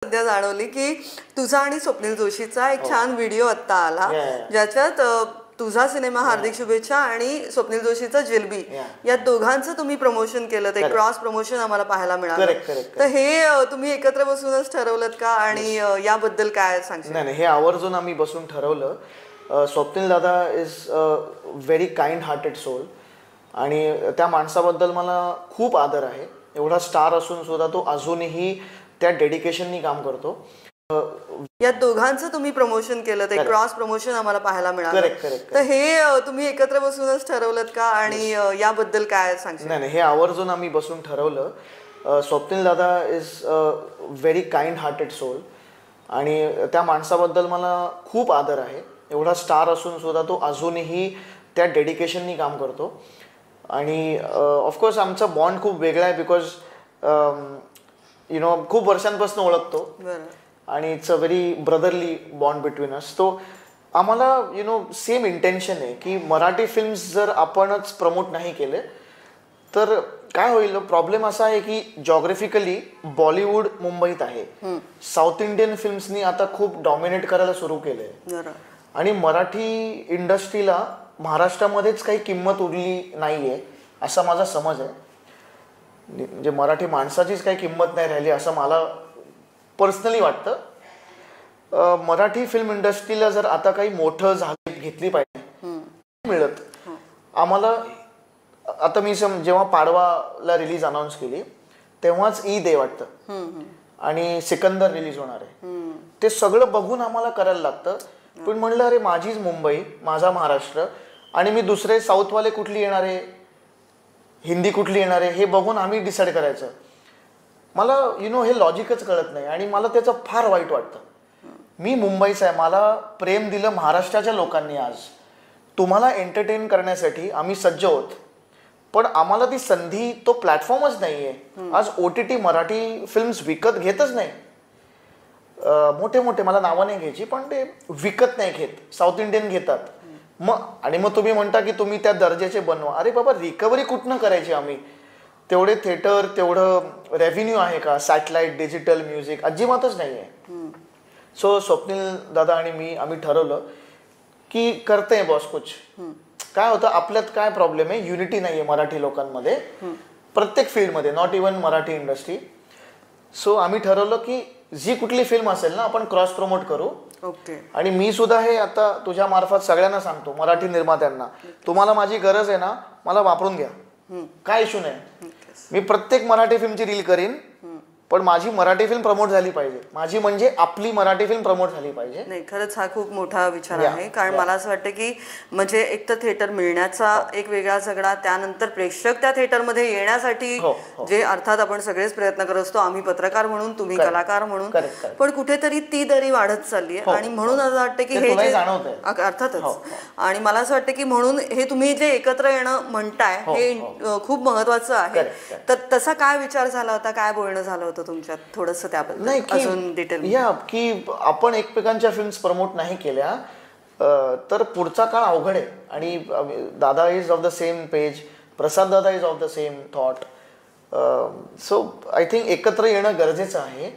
सध्या जाणवली की तुझा आणि स्वप्नील जोशीचा एक छान व्हिडिओ आता आला ज्याच्यात तुझा सिनेमा हार्दिक शुभेच्छा आणि स्वप्नील जोशीचा जिलबी या दोघांचं तुम्ही प्रमोशन केलं ते क्रॉस प्रमोशन आम्हाला पाहायला मिळालं तर हे तुम्ही एकत्र बसूनच ठरवलं का आणि याबद्दल काय सांगशील? नाही हे आवर्जून आम्ही बसून ठरवलं. स्वप्नील दादा is a very kind hearted soul आणि त्या माणसाबद्दल मला खूप आदर आहे. एवढा स्टार असून सुद्धा तो अजूनही त्या डेडिकेशननी काम करतो. या दोघांचं तुम्ही प्रमोशन केलं ते क्रॉस प्रमोशन आम्हाला पाहायला मिळालं तर हे तुम्ही एकत्र बसूनच ठरवलं का आणि याबद्दल काय सांगशील? नाही हे आवर्जून आम्ही बसून ठरवलं. स्वप्नील दादा is a very kind hearted soul आणि त्या माणसाबद्दल मला खूप आदर आहे. एवढा स्टार असून सुद्धा तो अजूनही त्या डेडिकेशननी काम करतो आणि ऑफकोर्स आमचा बॉन्ड खूप वेगळा आहे बिकॉज खूप वर्षांपासून ओळखतो आणि it's a very brotherly bond between us. तो आम्हाला सेम इंटेन्शन आहे की मराठी फिल्म्स जर आपणच प्रमोट नाही केले तर काय होईल. प्रॉब्लेम असा आहे की जॉग्राफिकली बॉलिवूड मुंबईत आहे. साऊथ इंडियन फिल्म्सनी आता खूप डॉमिनेट करायला सुरू केलंय आणि मराठी इंडस्ट्रीला महाराष्ट्रामध्येच काही किंमत उरली नाहीये असा माझा समज आहे. म्हणजे मराठी माणसाचीच काही किंमत नाही राहिली असं मला पर्सनली वाटतं. मराठी फिल्म इंडस्ट्रीला जर आता काही मोठं झालं घेतली पाहिजे मिळत आम्हाला. आता मी जेव्हा पाडवाला रिलीज अनाऊन्स केली तेव्हाच ईद आहे वाटतं आणि सिकंदर रिलीज होणार आहे. ते सगळं बघून आम्हाला करायला लागतं. पण म्हणलं अरे माझीच मुंबई माझा महाराष्ट्र आणि मी दुसरे साऊथवाले कुठली येणार आहे हिंदी कुठली येणार आहे हे बघून आम्ही डिसाईड करायचं. मला हे लॉजिकच कळत नाही आणि मला त्याचं फार वाईट वाटतं. मी मुंबईचा आहे. मला प्रेम दिलं महाराष्ट्राच्या लोकांनी. आज तुम्हाला एंटरटेन करण्यासाठी आम्ही सज्ज आहोत पण आम्हाला ती संधी तो प्लॅटफॉर्मच नाही आहे. आज OTT मराठी फिल्म्स विकत घेतच नाही. मोठे मोठे मला नावं नाही घ्यायची पण ते विकत नाही घेत. साऊथ इंडियन घेतात मग तुम्ही म्हणता की तुम्ही त्या दर्जाचे बनवा. अरे बाबा रिकव्हरी कुठनं करायची आम्ही? तेवढे थिएटर तेवढं रेव्हेन्यू आहे का? सॅटेलाइट डिजिटल म्युझिक अजिबातच नाही आहे. सो स्वप्नील दादा आणि आम्ही ठरवलं की करते बॉस कुछ. काय होतं आपल्यात काय प्रॉब्लेम आहे युनिटी नाही आहे मराठी लोकांमध्ये प्रत्येक फील्डमध्ये not even Marathi industry. So आम्ही ठरवलं की जी कुठली फिल्म असेल ना आपण क्रॉस प्रमोट करू. आणि मी सुद्धा हे आता तुझ्या मार्फत सगळ्यांना सांगतो मराठी निर्मात्यांना तुम्हाला माझी गरज आहे ना मला वापरून घ्या काय इश्यू नाही. मी प्रत्येक मराठी फिल्मची रील करीन पण माझी मराठी फिल्म प्रमोट झाली पाहिजे. माझी म्हणजे आपली मराठी फिल्म प्रमोट झाली पाहिजे. नाही खरंच हा खूप मोठा विचार आहे कारण मला असं वाटतं की म्हणजे एक तर थिएटर मिळण्याचा एक वेगळा झगडा त्यानंतर प्रेक्षक त्या थिएटरमध्ये येण्यासाठी जे अर्थात आपण सगळेच प्रयत्न करत असतो आम्ही पत्रकार म्हणून तुम्ही कलाकार म्हणून पण कुठेतरी ती दरी वाढत चालली आहे आणि म्हणून असं वाटतं की हे अर्थातच आणि मला असं वाटतं की म्हणून हे तुम्ही जे एकत्र येणं म्हणताय हे खूप महत्वाचं आहे. तर तसा काय विचार झाला होता काय बोलणं झालं होतं तुमच्यात थोडंसं त्याबद्दल अजून डिटेल? की आपण एकमेकांच्या फिल्म्स प्रमोट नाही केल्या तर पुढचा काळ अवघड आहे. आणि दादा is of the same page Prasad दादा is of the same thought. So I think एकत्र येणं गरजेचं आहे